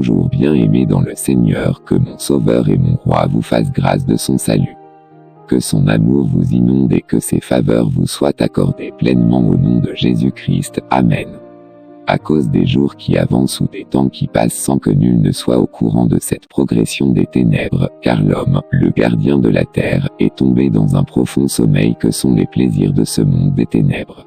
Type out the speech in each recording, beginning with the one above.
Bonjour bien-aimés dans le Seigneur, que mon Sauveur et mon Roi vous fasse grâce de son salut. Que son amour vous inonde et que ses faveurs vous soient accordées pleinement au nom de Jésus-Christ. Amen. À cause des jours qui avancent ou des temps qui passent sans que nul ne soit au courant de cette progression des ténèbres, car l'homme, le gardien de la terre, est tombé dans un profond sommeil que sont les plaisirs de ce monde des ténèbres.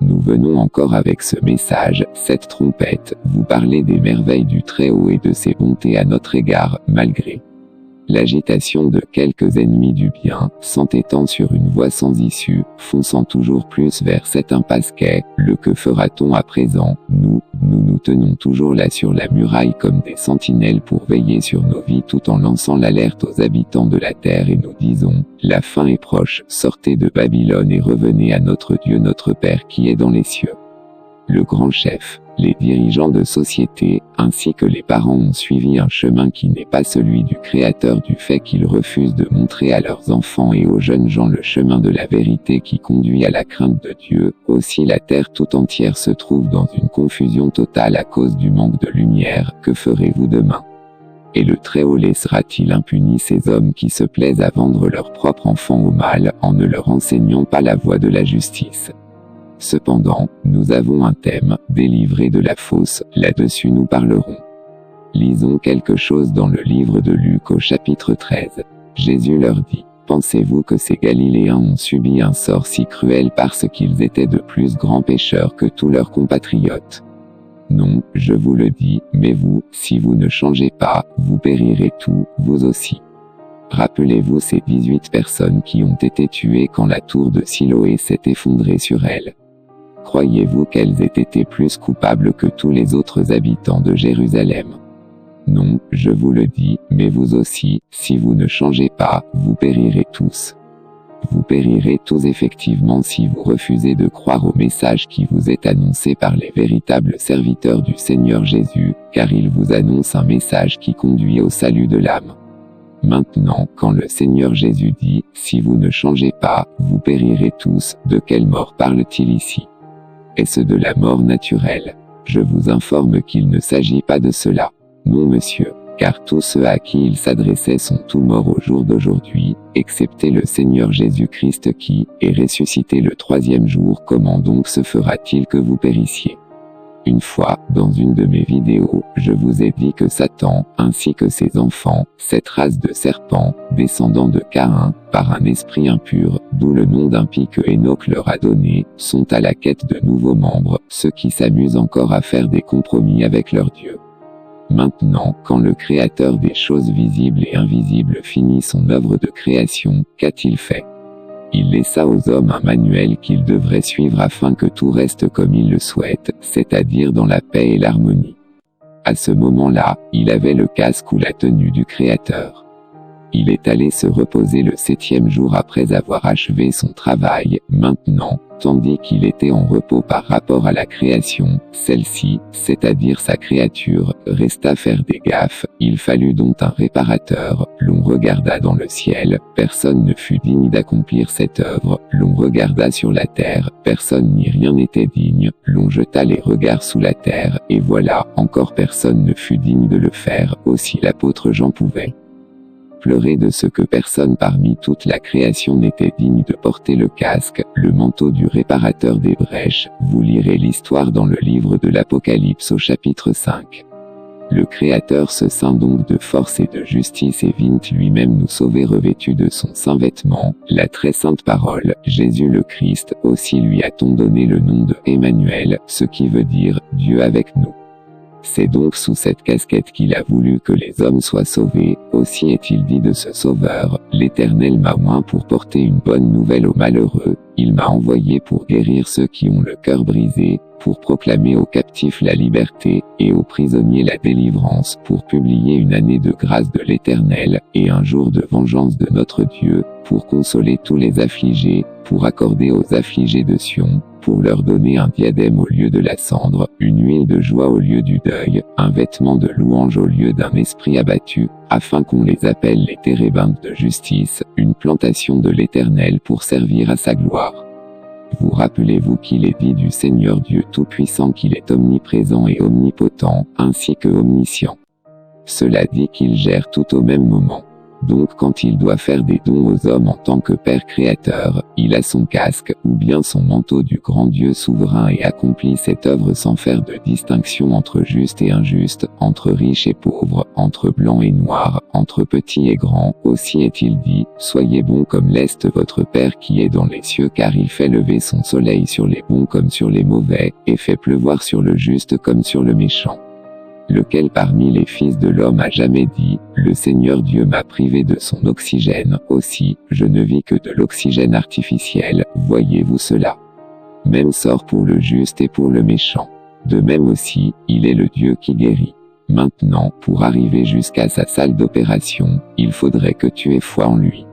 Nous venons encore avec ce message, cette trompette, vous parler des merveilles du Très-Haut et de ses bontés à notre égard, malgré l'agitation de quelques ennemis du bien, s'entêtant sur une voie sans issue, fonçant toujours plus vers cette impasse qu'est, le que fera-t-on à présent, nous tenons toujours là sur la muraille comme des sentinelles pour veiller sur nos vies tout en lançant l'alerte aux habitants de la terre et nous disons, la fin est proche, sortez de Babylone et revenez à notre Dieu notre Père qui est dans les cieux. Le grand chef, les dirigeants de société, ainsi que les parents ont suivi un chemin qui n'est pas celui du Créateur du fait qu'ils refusent de montrer à leurs enfants et aux jeunes gens le chemin de la vérité qui conduit à la crainte de Dieu. Aussi la terre tout entière se trouve dans une confusion totale à cause du manque de lumière. Que ferez-vous demain? Et le Très-Haut laissera-t-il impunis ces hommes qui se plaisent à vendre leurs propres enfants au mal, en ne leur enseignant pas la voie de la justice? Cependant, nous avons un thème, délivré de la fausse, là-dessus nous parlerons. Lisons quelque chose dans le livre de Luc au chapitre 13. Jésus leur dit, « Pensez-vous que ces Galiléens ont subi un sort si cruel parce qu'ils étaient de plus grands pécheurs que tous leurs compatriotes? Non, je vous le dis, mais vous, si vous ne changez pas, vous périrez tous, vous aussi. » Rappelez-vous ces 18 personnes qui ont été tuées quand la tour de Siloé s'est effondrée sur elles. Croyez-vous qu'elles aient été plus coupables que tous les autres habitants de Jérusalem? Non, je vous le dis, mais vous aussi, si vous ne changez pas, vous périrez tous. Vous périrez tous effectivement si vous refusez de croire au message qui vous est annoncé par les véritables serviteurs du Seigneur Jésus, car il vous annonce un message qui conduit au salut de l'âme. Maintenant, quand le Seigneur Jésus dit, si vous ne changez pas, vous périrez tous, de quelle mort parle-t-il ici? Est-ce de la mort naturelle? Je vous informe qu'il ne s'agit pas de cela. Non monsieur, car tous ceux à qui il s'adressait sont tous morts au jour d'aujourd'hui, excepté le Seigneur Jésus-Christ qui est ressuscité le troisième jour. Comment donc se fera-t-il que vous périssiez? Une fois, dans une de mes vidéos, je vous ai dit que Satan, ainsi que ses enfants, cette race de serpents, descendants de Caïn, par un esprit impur, d'où le nom d'impie que Enoch leur a donné, sont à la quête de nouveaux membres, ceux qui s'amusent encore à faire des compromis avec leur Dieu. Maintenant, quand le Créateur des choses visibles et invisibles finit son œuvre de création, qu'a-t-il fait? Il laissa aux hommes un manuel qu'ils devraient suivre afin que tout reste comme il le souhaite, c'est-à-dire dans la paix et l'harmonie. À ce moment-là, il avait le casque ou la tenue du Créateur. Il est allé se reposer le 7e jour après avoir achevé son travail. Maintenant, tandis qu'il était en repos par rapport à la création, celle-ci, c'est-à-dire sa créature, resta faire des gaffes. Il fallut donc un réparateur. L'on regarda dans le ciel, personne ne fut digne d'accomplir cette œuvre. L'on regarda sur la terre, personne ni rien n'était digne. L'on jeta les regards sous la terre, et voilà, encore personne ne fut digne de le faire. Aussi l'apôtre Jean pouvait pleurer de ce que personne parmi toute la création n'était digne de porter le casque, le manteau du réparateur des brèches. Vous lirez l'histoire dans le livre de l'Apocalypse au chapitre 5. Le Créateur se ceint donc de force et de justice et vint lui-même nous sauver revêtu de son saint vêtement, la très sainte parole, Jésus le Christ. Aussi lui a-t-on donné le nom de Emmanuel, ce qui veut dire Dieu avec nous. C'est donc sous cette casquette qu'il a voulu que les hommes soient sauvés. Aussi est-il dit de ce Sauveur, l'Éternel m'a oint pour porter une bonne nouvelle aux malheureux, il m'a envoyé pour guérir ceux qui ont le cœur brisé, pour proclamer aux captifs la liberté, et aux prisonniers la délivrance, pour publier une année de grâce de l'Éternel, et un jour de vengeance de notre Dieu, pour consoler tous les affligés, pour accorder aux affligés de Sion, pour leur donner un diadème au lieu de la cendre, une huile de joie au lieu du deuil, un vêtement de louange au lieu d'un esprit abattu, afin qu'on les appelle les térébintes de justice, une plantation de l'Éternel pour servir à sa gloire. Vous rappelez-vous qu'il est dit du Seigneur Dieu Tout-Puissant qu'il est omniprésent et omnipotent, ainsi que omniscient. Cela dit qu'il gère tout au même moment. Donc quand il doit faire des dons aux hommes en tant que Père créateur, il a son casque, ou bien son manteau du grand Dieu souverain et accomplit cette œuvre sans faire de distinction entre juste et injuste, entre riche et pauvre, entre blanc et noir, entre petit et grand. Aussi est-il dit, soyez bons comme l'est votre Père qui est dans les cieux, car il fait lever son soleil sur les bons comme sur les mauvais, et fait pleuvoir sur le juste comme sur le méchant. Lequel parmi les fils de l'homme a jamais dit, le Seigneur Dieu m'a privé de son oxygène, aussi, je ne vis que de l'oxygène artificiel, voyez-vous cela? Même sort pour le juste et pour le méchant. De même aussi, il est le Dieu qui guérit. Maintenant, pour arriver jusqu'à sa salle d'opération, il faudrait que tu aies foi en lui.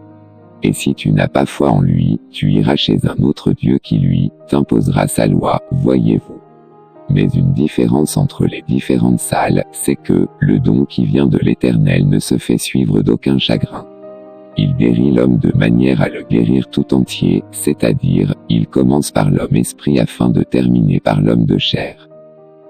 Et si tu n'as pas foi en lui, tu iras chez un autre Dieu qui lui, t'imposera sa loi, voyez-vous. Mais une différence entre les différentes salles, c'est que, le don qui vient de l'Éternel ne se fait suivre d'aucun chagrin. Il guérit l'homme de manière à le guérir tout entier, c'est-à-dire, il commence par l'homme esprit afin de terminer par l'homme de chair.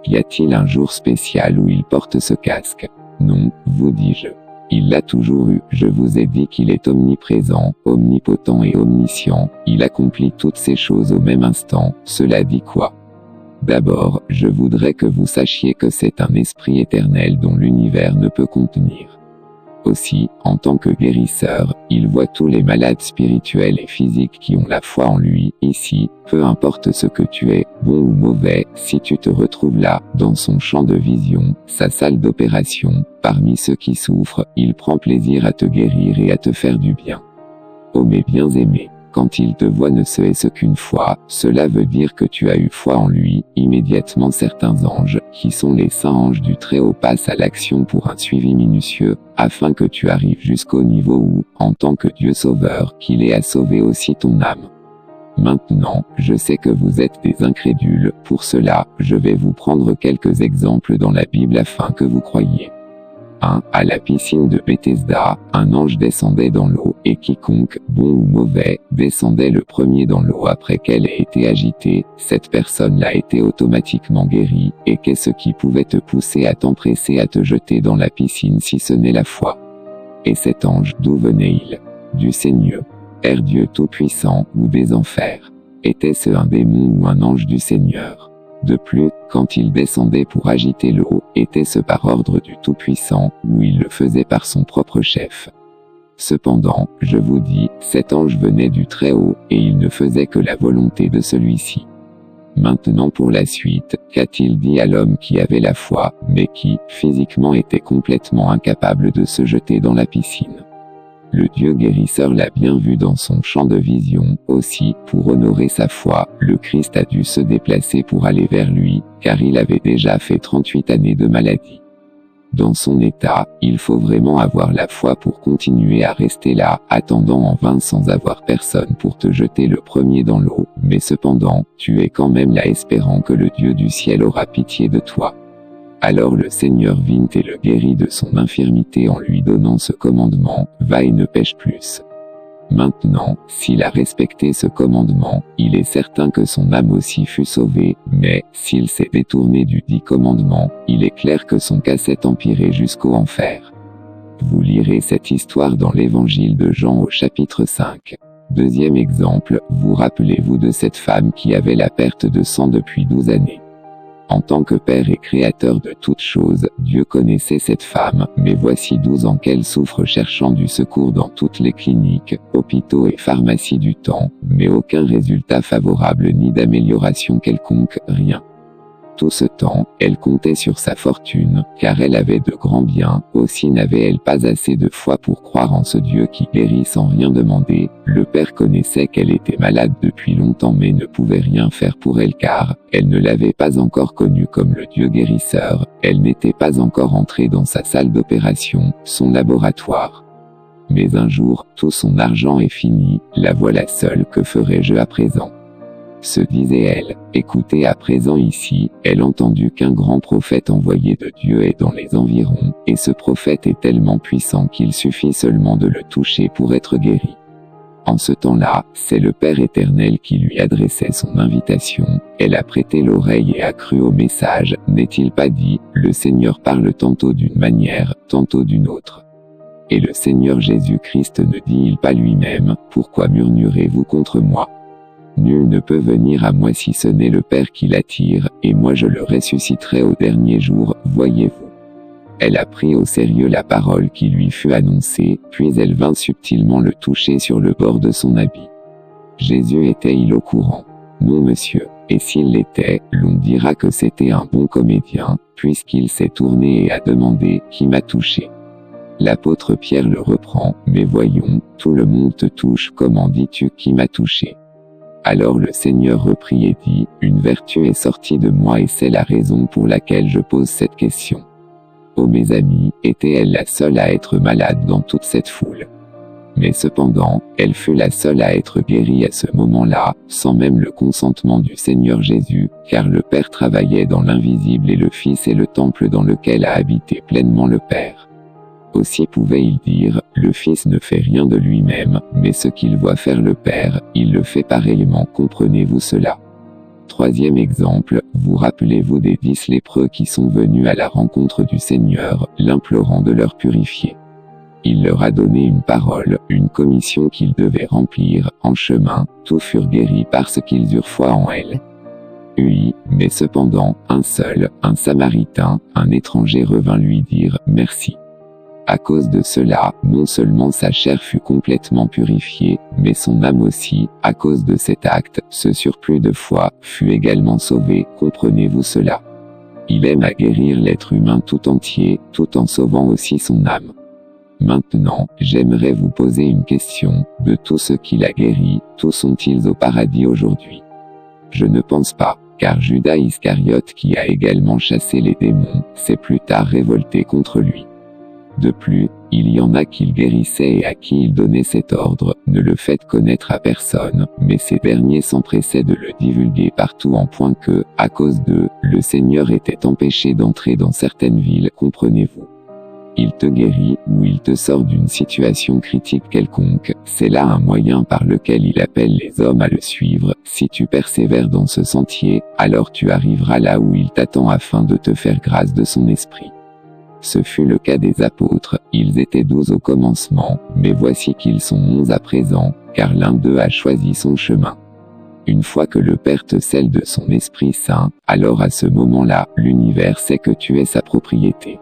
Y a-t-il un jour spécial où il porte ce casque? Non, vous dis-je. Il l'a toujours eu, je vous ai dit qu'il est omniprésent, omnipotent et omniscient, il accomplit toutes ces choses au même instant, cela dit quoi? D'abord, je voudrais que vous sachiez que c'est un esprit éternel dont l'univers ne peut contenir. Aussi, en tant que guérisseur, il voit tous les malades spirituels et physiques qui ont la foi en lui, ici, peu importe ce que tu es, bon ou mauvais, si tu te retrouves là, dans son champ de vision, sa salle d'opération, parmi ceux qui souffrent, il prend plaisir à te guérir et à te faire du bien. Oh mes bien-aimés, quand il te voit ne serait-ce qu'une fois, cela veut dire que tu as eu foi en lui. Immédiatement certains anges, qui sont les saints anges du Très-Haut, passent à l'action pour un suivi minutieux, afin que tu arrives jusqu'au niveau où, en tant que Dieu sauveur, qu'il ait à sauver aussi ton âme. Maintenant, je sais que vous êtes des incrédules, pour cela, je vais vous prendre quelques exemples dans la Bible afin que vous croyiez. 1. À la piscine de Bethesda, un ange descendait dans l'eau, et quiconque, bon ou mauvais, descendait le premier dans l'eau après qu'elle ait été agitée, cette personne-là était automatiquement guérie, et qu'est-ce qui pouvait te pousser à t'empresser à te jeter dans la piscine si ce n'est la foi? Et cet ange, d'où venait-il? Du Seigneur, Dieu Tout-Puissant, ou des enfers? Était-ce un démon ou un ange du Seigneur? De plus, quand il descendait pour agiter l'eau, était-ce par ordre du Tout-Puissant, ou il le faisait par son propre chef? Cependant, je vous dis, cet ange venait du Très-Haut, et il ne faisait que la volonté de celui-ci. Maintenant pour la suite, qu'a-t-il dit à l'homme qui avait la foi, mais qui, physiquement était complètement incapable de se jeter dans la piscine? Le Dieu guérisseur l'a bien vu dans son champ de vision. Aussi, pour honorer sa foi, le Christ a dû se déplacer pour aller vers lui, car il avait déjà fait 38 années de maladie. Dans son état, il faut vraiment avoir la foi pour continuer à rester là, attendant en vain sans avoir personne pour te jeter le premier dans l'eau, mais cependant, tu es quand même là espérant que le Dieu du ciel aura pitié de toi. Alors le Seigneur vint et le guérit de son infirmité en lui donnant ce commandement, va et ne pêche plus. Maintenant, s'il a respecté ce commandement, il est certain que son âme aussi fut sauvée, mais, s'il s'est détourné du dit commandement, il est clair que son cas s'est empiré jusqu'au enfer. Vous lirez cette histoire dans l'évangile de Jean au chapitre 5. Deuxième exemple, vous rappelez-vous de cette femme qui avait la perte de sang depuis 12 années. En tant que Père et Créateur de toutes choses, Dieu connaissait cette femme, mais voici 12 ans qu'elle souffre cherchant du secours dans toutes les cliniques, hôpitaux et pharmacies du temps, mais aucun résultat favorable ni d'amélioration quelconque, rien. Tout ce temps, elle comptait sur sa fortune, car elle avait de grands biens, aussi n'avait-elle pas assez de foi pour croire en ce Dieu qui guérit sans rien demander. Le Père connaissait qu'elle était malade depuis longtemps mais ne pouvait rien faire pour elle car, elle ne l'avait pas encore connu comme le Dieu guérisseur, elle n'était pas encore entrée dans sa salle d'opération, son laboratoire. Mais un jour, tout son argent est fini, la voilà seule, que ferai-je à présent ? Se disait-elle, écoutez à présent ici, elle entendit qu'un grand prophète envoyé de Dieu est dans les environs, et ce prophète est tellement puissant qu'il suffit seulement de le toucher pour être guéri. En ce temps-là, c'est le Père éternel qui lui adressait son invitation. Elle a prêté l'oreille et a cru au message. N'est-il pas dit, le Seigneur parle tantôt d'une manière, tantôt d'une autre. Et le Seigneur Jésus-Christ ne dit-il pas lui-même, pourquoi murmurez-vous contre moi? Nul ne peut venir à moi si ce n'est le Père qui l'attire, et moi je le ressusciterai au dernier jour, voyez-vous. Elle a pris au sérieux la parole qui lui fut annoncée, puis elle vint subtilement le toucher sur le bord de son habit. Jésus était-il au courant? Non monsieur, et s'il l'était, l'on dira que c'était un bon comédien, puisqu'il s'est tourné et a demandé, qui m'a touché? L'apôtre Pierre le reprend, mais voyons, tout le monde te touche, comment dis-tu qui m'a touché? Alors le Seigneur reprit et dit, une vertu est sortie de moi et c'est la raison pour laquelle je pose cette question. Oh mes amis, était-elle la seule à être malade dans toute cette foule? Mais cependant, elle fut la seule à être guérie à ce moment-là, sans même le consentement du Seigneur Jésus, car le Père travaillait dans l'invisible et le Fils est le temple dans lequel a habité pleinement le Père. Aussi pouvait-il dire, le Fils ne fait rien de lui-même, mais ce qu'il voit faire le Père, il le fait pareillement, comprenez-vous cela? Troisième exemple, vous rappelez-vous des 10 lépreux qui sont venus à la rencontre du Seigneur, l'implorant de leur purifier. Il leur a donné une parole, une commission qu'ils devaient remplir, en chemin, tous furent guéris parce qu'ils eurent foi en elle. Oui, mais cependant, un seul, un Samaritain, un étranger revint lui dire, merci. À cause de cela, non seulement sa chair fut complètement purifiée, mais son âme aussi, à cause de cet acte, ce surplus de foi, fut également sauvé, comprenez-vous cela? Il aime à guérir l'être humain tout entier, tout en sauvant aussi son âme. Maintenant, j'aimerais vous poser une question, de tous ceux qu'il a guéris, tous sont-ils au paradis aujourd'hui? Je ne pense pas, car Judas Iscariote qui a également chassé les démons, s'est plus tard révolté contre lui. De plus, il y en a qu'il guérissait et à qui il donnait cet ordre, ne le faites connaître à personne, mais ces derniers s'empressaient de le divulguer partout en point que, à cause d'eux, le Seigneur était empêché d'entrer dans certaines villes, comprenez-vous? Il te guérit, ou il te sort d'une situation critique quelconque, c'est là un moyen par lequel il appelle les hommes à le suivre, si tu persévères dans ce sentier, alors tu arriveras là où il t'attend afin de te faire grâce de son esprit. Ce fut le cas des apôtres, ils étaient 12 au commencement, mais voici qu'ils sont 11 à présent, car l'un d'eux a choisi son chemin. Une fois que le Père te scelle de son Esprit Saint, alors à ce moment-là, l'univers sait que tu es sa propriété.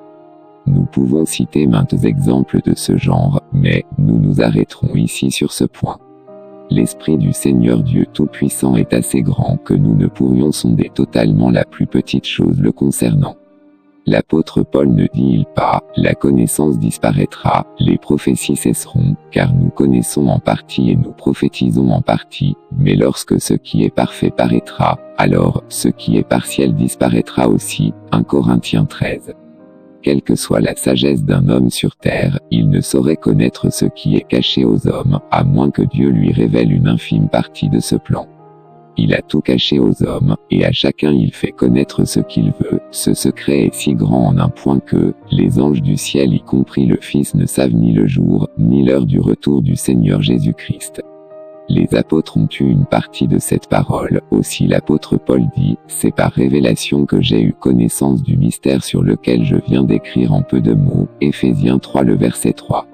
Nous pouvons citer maints exemples de ce genre, mais nous nous arrêterons ici sur ce point. L'Esprit du Seigneur Dieu Tout-Puissant est assez grand que nous ne pourrions sonder totalement la plus petite chose le concernant. L'apôtre Paul ne dit-il pas, la connaissance disparaîtra, les prophéties cesseront, car nous connaissons en partie et nous prophétisons en partie, mais lorsque ce qui est parfait paraîtra, alors, ce qui est partiel disparaîtra aussi, 1 Corinthiens 13. Quelle que soit la sagesse d'un homme sur terre, il ne saurait connaître ce qui est caché aux hommes, à moins que Dieu lui révèle une infime partie de ce plan. Il a tout caché aux hommes, et à chacun il fait connaître ce qu'il veut. Ce secret est si grand en un point que, les anges du ciel y compris le Fils ne savent ni le jour, ni l'heure du retour du Seigneur Jésus-Christ. Les apôtres ont eu une partie de cette parole, aussi l'apôtre Paul dit, c'est par révélation que j'ai eu connaissance du mystère sur lequel je viens d'écrire en peu de mots, Éphésiens 3 le verset 3.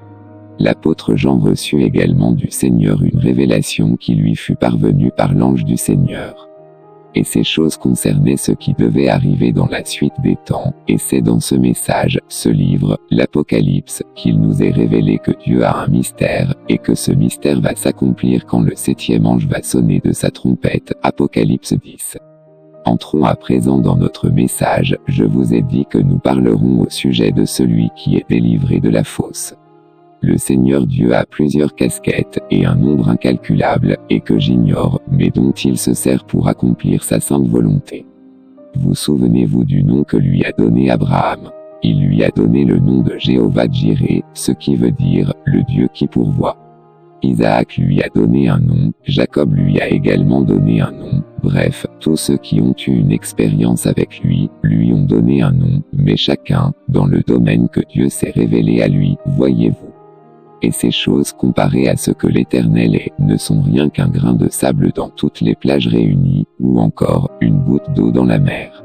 L'apôtre Jean reçut également du Seigneur une révélation qui lui fut parvenue par l'ange du Seigneur. Et ces choses concernaient ce qui devait arriver dans la suite des temps, et c'est dans ce message, ce livre, l'Apocalypse, qu'il nous est révélé que Dieu a un mystère, et que ce mystère va s'accomplir quand le 7e ange va sonner de sa trompette, Apocalypse 10. Entrons à présent dans notre message, je vous ai dit que nous parlerons au sujet de celui qui est délivré de la fosse. Le Seigneur Dieu a plusieurs casquettes, et un nombre incalculable, et que j'ignore, mais dont il se sert pour accomplir sa sainte volonté. Vous souvenez-vous du nom que lui a donné Abraham? Il lui a donné le nom de Jéhovah-Jireh, ce qui veut dire, le Dieu qui pourvoit. Isaac lui a donné un nom, Jacob lui a également donné un nom, bref, tous ceux qui ont eu une expérience avec lui ont donné un nom, mais chacun, dans le domaine que Dieu s'est révélé à lui, voyez-vous. Et ces choses comparées à ce que l'Éternel est, ne sont rien qu'un grain de sable dans toutes les plages réunies, ou encore, une goutte d'eau dans la mer.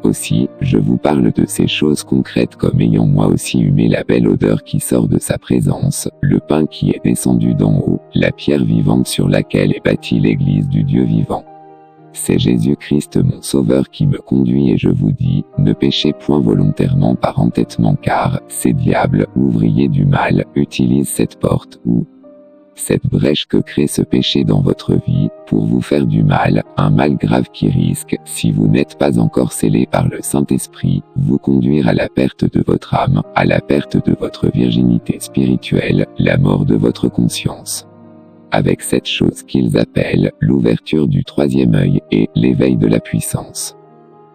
Aussi, je vous parle de ces choses concrètes comme ayant moi aussi humé la belle odeur qui sort de sa présence, le pain qui est descendu d'en haut, la pierre vivante sur laquelle est bâtie l'Église du Dieu vivant. C'est Jésus-Christ mon Sauveur qui me conduit et je vous dis, ne péchez point volontairement par entêtement car, ces diables, ouvriers du mal, utilisent cette porte ou cette brèche que crée ce péché dans votre vie, pour vous faire du mal, un mal grave qui risque, si vous n'êtes pas encore scellé par le Saint-Esprit, vous conduire à la perte de votre âme, à la perte de votre virginité spirituelle, la mort de votre conscience. Avec cette chose qu'ils appellent l'ouverture du troisième œil et l'éveil de la puissance.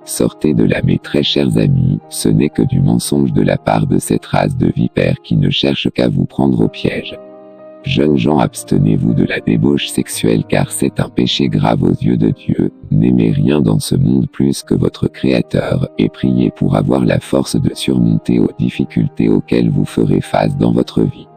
Sortez de là mes très chers amis, ce n'est que du mensonge de la part de cette race de vipères qui ne cherche qu'à vous prendre au piège. Jeunes gens, abstenez-vous de la débauche sexuelle car c'est un péché grave aux yeux de Dieu, n'aimez rien dans ce monde plus que votre Créateur, et priez pour avoir la force de surmonter aux difficultés auxquelles vous ferez face dans votre vie.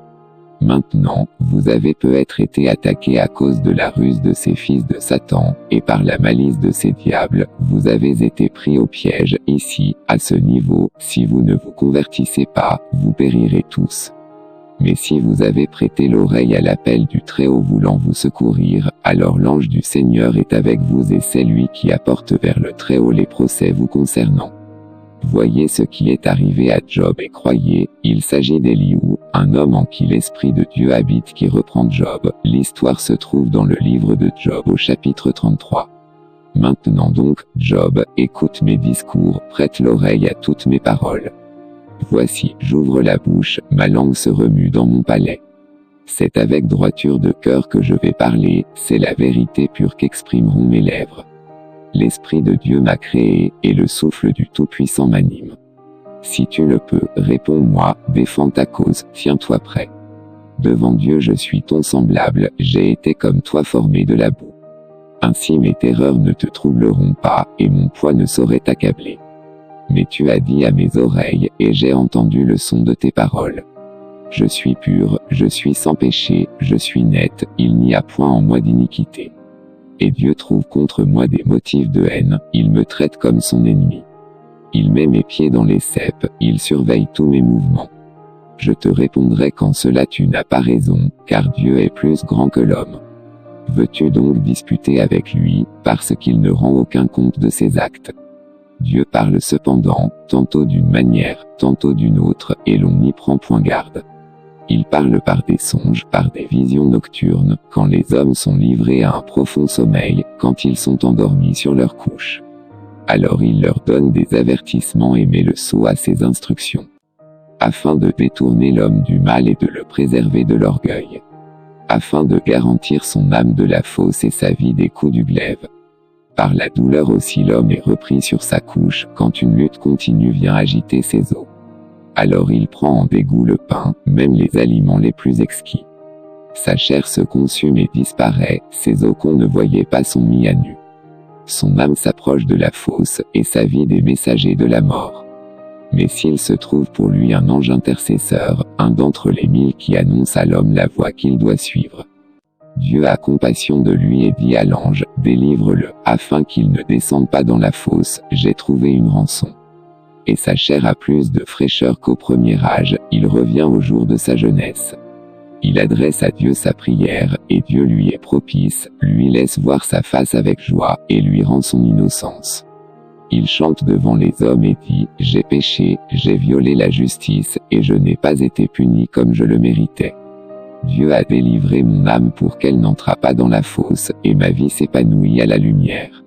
Maintenant, vous avez peut-être été attaqué à cause de la ruse de ces fils de Satan, et par la malice de ces diables, vous avez été pris au piège, ici, à ce niveau, si vous ne vous convertissez pas, vous périrez tous. Mais si vous avez prêté l'oreille à l'appel du Très-Haut voulant vous secourir, alors l'ange du Seigneur est avec vous et c'est lui qui apporte vers le Très-Haut les procès vous concernant. Voyez ce qui est arrivé à Job et croyez, il s'agit d'Éliou, un homme en qui l'Esprit de Dieu habite qui reprend Job. L'histoire se trouve dans le livre de Job au chapitre 33. Maintenant donc, Job, écoute mes discours, prête l'oreille à toutes mes paroles. Voici, j'ouvre la bouche, ma langue se remue dans mon palais. C'est avec droiture de cœur que je vais parler, c'est la vérité pure qu'exprimeront mes lèvres. L'Esprit de Dieu m'a créé, et le souffle du Tout-Puissant m'anime. Si tu le peux, réponds-moi, défends ta cause, tiens-toi prêt. Devant Dieu je suis ton semblable, j'ai été comme toi formé de la boue. Ainsi mes terreurs ne te troubleront pas, et mon poids ne saurait t'accabler. Mais tu as dit à mes oreilles, et j'ai entendu le son de tes paroles. Je suis pur, je suis sans péché, je suis net, il n'y a point en moi d'iniquité. Et Dieu trouve contre moi des motifs de haine, il me traite comme son ennemi. Il met mes pieds dans les ceps, il surveille tous mes mouvements. Je te répondrai qu'en cela tu n'as pas raison, car Dieu est plus grand que l'homme. Veux-tu donc disputer avec lui, parce qu'il ne rend aucun compte de ses actes? Dieu parle cependant, tantôt d'une manière, tantôt d'une autre, et l'on n'y prend point garde. Il parle par des songes, par des visions nocturnes, quand les hommes sont livrés à un profond sommeil, quand ils sont endormis sur leur couche. Alors il leur donne des avertissements et met le sceau à ses instructions. Afin de détourner l'homme du mal et de le préserver de l'orgueil. Afin de garantir son âme de la fausse et sa vie des coups du glaive. Par la douleur aussi l'homme est repris sur sa couche, quand une lutte continue vient agiter ses os. Alors il prend en dégoût le pain, même les aliments les plus exquis. Sa chair se consume et disparaît, ses os qu'on ne voyait pas sont mis à nu. Son âme s'approche de la fosse, et sa vie des messagers de la mort. Mais s'il se trouve pour lui un ange intercesseur, un d'entre les 1000 qui annonce à l'homme la voie qu'il doit suivre. Dieu a compassion de lui et dit à l'ange, délivre-le, afin qu'il ne descende pas dans la fosse, j'ai trouvé une rançon. Et sa chair a plus de fraîcheur qu'au premier âge, il revient au jour de sa jeunesse. Il adresse à Dieu sa prière, et Dieu lui est propice, lui laisse voir sa face avec joie, et lui rend son innocence. Il chante devant les hommes et dit, j'ai péché, j'ai violé la justice, et je n'ai pas été puni comme je le méritais. Dieu a délivré mon âme pour qu'elle n'entrât pas dans la fosse, et ma vie s'épanouit à la lumière.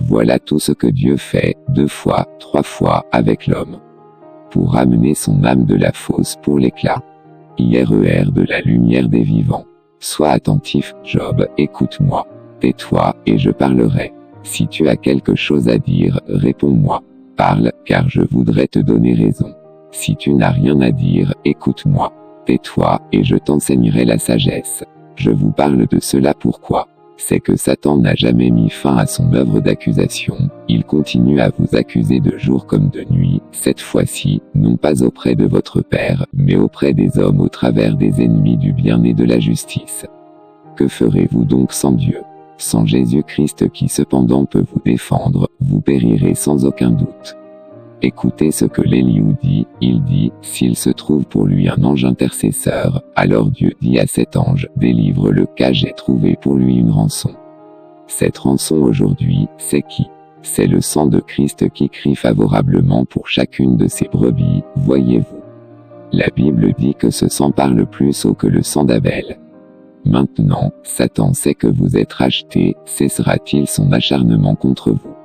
Voilà tout ce que Dieu fait, 2 fois, 3 fois, avec l'homme. Pour ramener son âme de la fosse pour l'éclat. IRER de la lumière des vivants. Sois attentif, Job, écoute-moi. Tais-toi, et je parlerai. Si tu as quelque chose à dire, réponds-moi. Parle, car je voudrais te donner raison. Si tu n'as rien à dire, écoute-moi. Tais-toi, et je t'enseignerai la sagesse. Je vous parle de cela pourquoi? c'est que Satan n'a jamais mis fin à son œuvre d'accusation, il continue à vous accuser de jour comme de nuit, cette fois-ci, non pas auprès de votre Père, mais auprès des hommes au travers des ennemis du bien et de la justice. Que ferez-vous donc sans Dieu? Sans Jésus-Christ qui cependant peut vous défendre, vous périrez sans aucun doute. Écoutez ce que l'Éliou dit, il dit, s'il se trouve pour lui un ange intercesseur, alors Dieu dit à cet ange, délivre-le car j'ai trouvé pour lui une rançon. Cette rançon aujourd'hui, c'est qui? C'est le sang de Christ qui crie favorablement pour chacune de ses brebis, voyez-vous. La Bible dit que ce sang parle plus haut que le sang d'Abel. Maintenant, Satan sait que vous êtes rachetés, cessera-t-il son acharnement contre vous?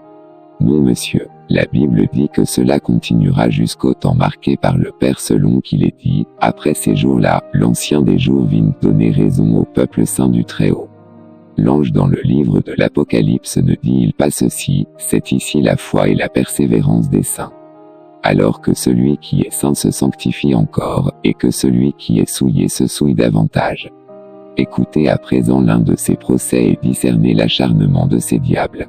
Non monsieur, la Bible dit que cela continuera jusqu'au temps marqué par le Père selon qu'il est dit, après ces jours-là, l'Ancien des jours vint donner raison au peuple saint du Très-Haut. L'ange dans le livre de l'Apocalypse ne dit-il pas ceci, c'est ici la foi et la persévérance des saints. Alors que celui qui est saint se sanctifie encore, et que celui qui est souillé se souille davantage. Écoutez à présent l'un de ces procès et discernez l'acharnement de ces diables.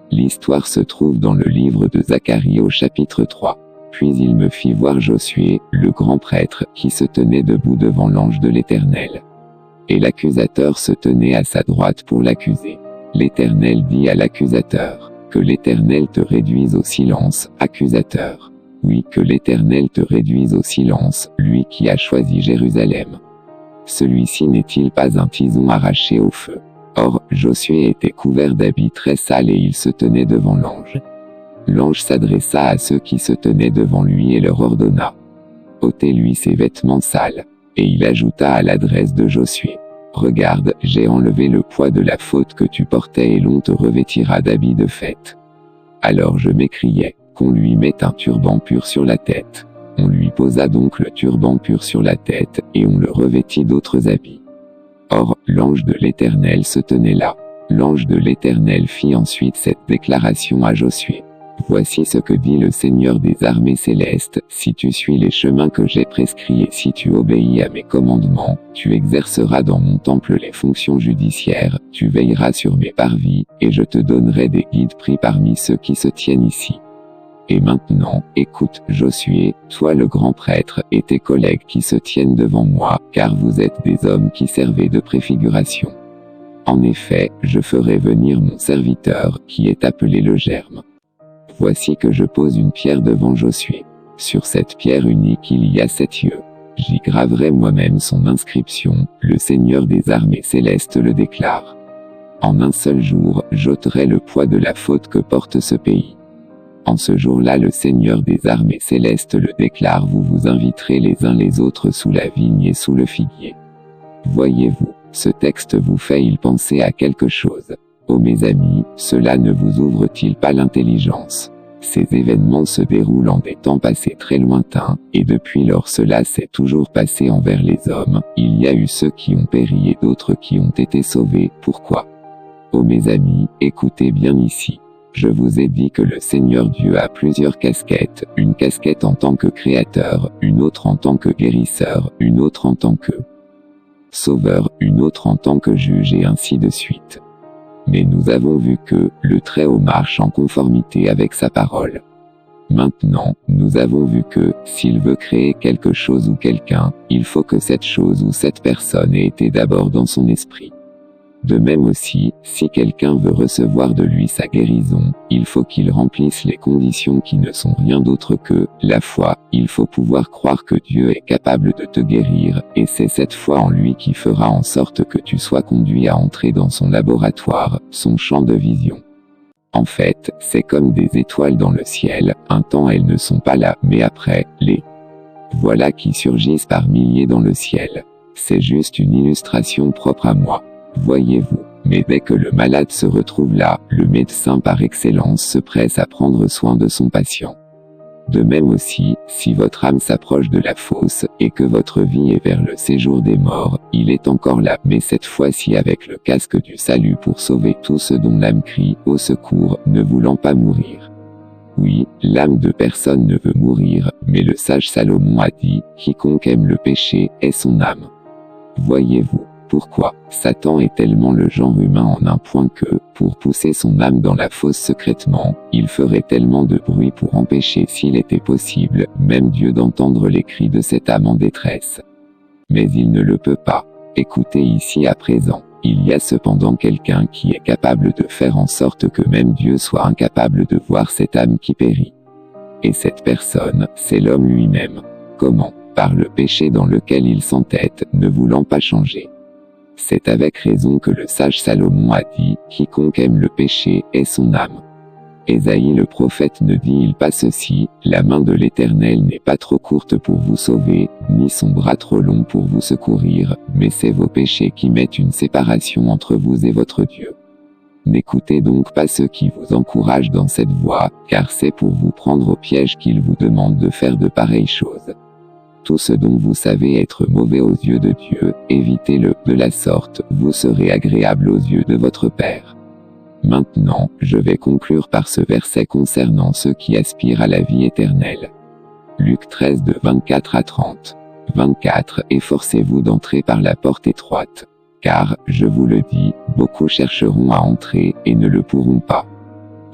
L'histoire se trouve dans le livre de Zacharie au chapitre 3. Puis il me fit voir Josué, le grand prêtre, qui se tenait debout devant l'ange de l'Éternel. Et l'accusateur se tenait à sa droite pour l'accuser. L'Éternel dit à l'accusateur, que l'Éternel te réduise au silence, accusateur. Oui, que l'Éternel te réduise au silence, lui qui a choisi Jérusalem. Celui-ci n'est-il pas un tison arraché au feu? Or, Josué était couvert d'habits très sales et il se tenait devant l'ange. L'ange s'adressa à ceux qui se tenaient devant lui et leur ordonna: ôtez-lui ses vêtements sales. Et il ajouta à l'adresse de Josué: regarde, j'ai enlevé le poids de la faute que tu portais et l'on te revêtira d'habits de fête. Alors je m'écriai: qu'on lui mette un turban pur sur la tête. On lui posa donc le turban pur sur la tête, et on le revêtit d'autres habits. Or, l'ange de l'Éternel se tenait là. L'ange de l'Éternel fit ensuite cette déclaration à Josué: voici ce que dit le Seigneur des armées célestes, si tu suis les chemins que j'ai prescrits et si tu obéis à mes commandements, tu exerceras dans mon temple les fonctions judiciaires, tu veilleras sur mes parvis, et je te donnerai des guides pris parmi ceux qui se tiennent ici. Et maintenant, écoute, Josué, toi le grand prêtre, et tes collègues qui se tiennent devant moi, car vous êtes des hommes qui servaient de préfiguration. En effet, je ferai venir mon serviteur, qui est appelé le Germe. Voici que je pose une pierre devant Josué. Sur cette pierre unique il y a 7 yeux. J'y graverai moi-même son inscription, le Seigneur des armées célestes le déclare. En un seul jour, j'ôterai le poids de la faute que porte ce pays. En ce jour-là le Seigneur des armées célestes le déclare: vous vous inviterez les uns les autres sous la vigne et sous le figuier. Voyez-vous, ce texte vous fait-il penser à quelque chose? Oh mes amis, cela ne vous ouvre-t-il pas l'intelligence? Ces événements se déroulent en des temps passés très lointains, et depuis lors cela s'est toujours passé envers les hommes, il y a eu ceux qui ont péri et d'autres qui ont été sauvés, pourquoi? Oh mes amis, écoutez bien ici. Je vous ai dit que le Seigneur Dieu a plusieurs casquettes, une casquette en tant que créateur, une autre en tant que guérisseur, une autre en tant que sauveur, une autre en tant que juge et ainsi de suite. Mais nous avons vu que le Très-Haut marche en conformité avec sa parole. Maintenant, nous avons vu que, s'il veut créer quelque chose ou quelqu'un, il faut que cette chose ou cette personne ait été d'abord dans son esprit. De même aussi, si quelqu'un veut recevoir de lui sa guérison, il faut qu'il remplisse les conditions qui ne sont rien d'autre que la foi. Il faut pouvoir croire que Dieu est capable de te guérir, et c'est cette foi en lui qui fera en sorte que tu sois conduit à entrer dans son laboratoire, son champ de vision. En fait, c'est comme des étoiles dans le ciel, un temps elles ne sont pas là, mais après, les voilà qui surgissent par milliers dans le ciel. C'est juste une illustration propre à moi. Voyez-vous, mais dès que le malade se retrouve là, le médecin par excellence se presse à prendre soin de son patient. De même aussi, si votre âme s'approche de la fosse, et que votre vie est vers le séjour des morts, il est encore là, mais cette fois-ci avec le casque du salut pour sauver tous ceux dont l'âme crie au secours, ne voulant pas mourir. Oui, l'âme de personne ne veut mourir, mais le sage Salomon a dit, quiconque aime le péché, est son âme. Voyez-vous. Pourquoi Satan est tellement le genre humain en un point que, pour pousser son âme dans la fosse secrètement, il ferait tellement de bruit pour empêcher, s'il était possible, même Dieu d'entendre les cris de cette âme en détresse. Mais il ne le peut pas. Écoutez ici à présent. Il y a cependant quelqu'un qui est capable de faire en sorte que même Dieu soit incapable de voir cette âme qui périt. Et cette personne, c'est l'homme lui-même. Comment? Par le péché dans lequel il s'entête, ne voulant pas changer. C'est avec raison que le sage Salomon a dit, « Quiconque aime le péché est son âme ». Ésaïe le prophète ne dit-il pas ceci, « La main de l'Éternel n'est pas trop courte pour vous sauver, ni son bras trop long pour vous secourir, mais c'est vos péchés qui mettent une séparation entre vous et votre Dieu. » N'écoutez donc pas ceux qui vous encouragent dans cette voie, car c'est pour vous prendre au piège qu'ils vous demandent de faire de pareilles choses. Tout ce dont vous savez être mauvais aux yeux de Dieu, évitez-le, de la sorte, vous serez agréable aux yeux de votre Père. Maintenant, je vais conclure par ce verset concernant ceux qui aspirent à la vie éternelle. Luc 13 de 24 à 30. 24 Efforcez-vous d'entrer par la porte étroite. Car, je vous le dis, beaucoup chercheront à entrer, et ne le pourront pas.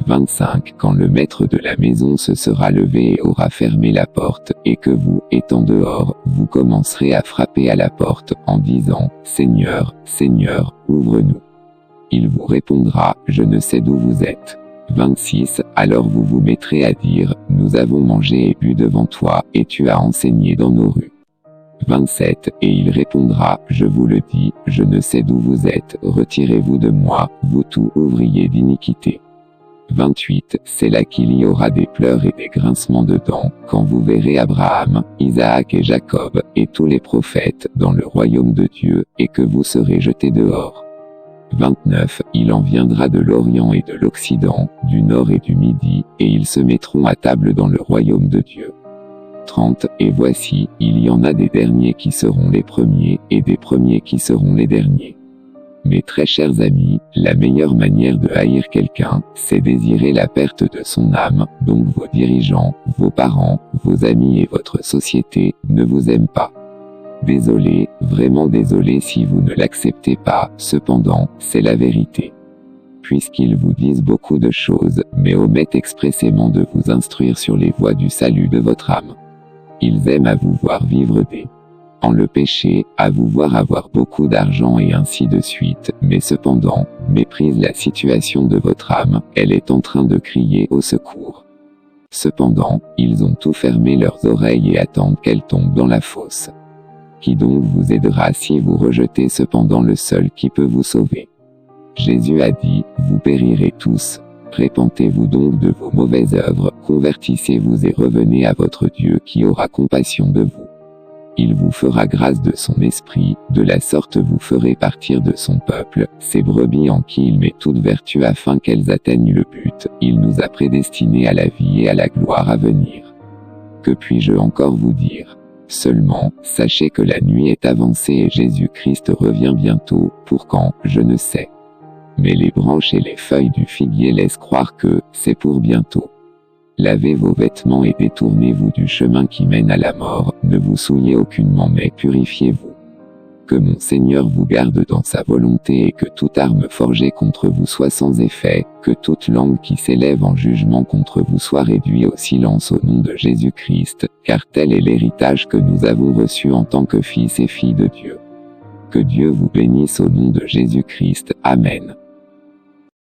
25 Quand le maître de la maison se sera levé et aura fermé la porte, et que vous, étant dehors, vous commencerez à frapper à la porte, en disant, « Seigneur, Seigneur, ouvre-nous. » Il vous répondra, « Je ne sais d'où vous êtes. » 26 Alors vous vous mettrez à dire, « Nous avons mangé et bu devant toi, et tu as enseigné dans nos rues. » 27 Et il répondra, « Je vous le dis, je ne sais d'où vous êtes, retirez-vous de moi, vous tous ouvriers d'iniquité. » 28 C'est là qu'il y aura des pleurs et des grincements de dents, quand vous verrez Abraham, Isaac et Jacob, et tous les prophètes, dans le royaume de Dieu, et que vous serez jetés dehors. 29 Il en viendra de l'Orient et de l'Occident, du Nord et du Midi, et ils se mettront à table dans le royaume de Dieu. 30 Et voici, il y en a des derniers qui seront les premiers, et des premiers qui seront les derniers. Mes très chers amis, la meilleure manière de haïr quelqu'un, c'est désirer la perte de son âme, donc vos dirigeants, vos parents, vos amis et votre société, ne vous aiment pas. Désolé, vraiment désolé si vous ne l'acceptez pas, cependant, c'est la vérité. Puisqu'ils vous disent beaucoup de choses, mais omettent expressément de vous instruire sur les voies du salut de votre âme. Ils aiment à vous voir vivre en le péché, à vous voir avoir beaucoup d'argent et ainsi de suite, mais cependant, méprisent la situation de votre âme, elle est en train de crier au secours. Cependant, ils ont tout fermé leurs oreilles et attendent qu'elle tombe dans la fosse. Qui donc vous aidera si vous rejetez cependant le seul qui peut vous sauver? Jésus a dit, vous périrez tous. Répentez-vous donc de vos mauvaises œuvres, convertissez-vous et revenez à votre Dieu qui aura compassion de vous. Il vous fera grâce de son esprit, de la sorte vous ferez partir de son peuple, ces brebis en qui il met toute vertu afin qu'elles atteignent le but, il nous a prédestinés à la vie et à la gloire à venir. Que puis-je encore vous dire? Seulement, sachez que la nuit est avancée et Jésus-Christ revient bientôt, pour quand, je ne sais. Mais les branches et les feuilles du figuier laissent croire que, c'est pour bientôt. Lavez vos vêtements et détournez-vous du chemin qui mène à la mort, ne vous souillez aucunement mais purifiez-vous. Que mon Seigneur vous garde dans sa volonté et que toute arme forgée contre vous soit sans effet, que toute langue qui s'élève en jugement contre vous soit réduite au silence au nom de Jésus-Christ, car tel est l'héritage que nous avons reçu en tant que fils et filles de Dieu. Que Dieu vous bénisse au nom de Jésus-Christ. Amen.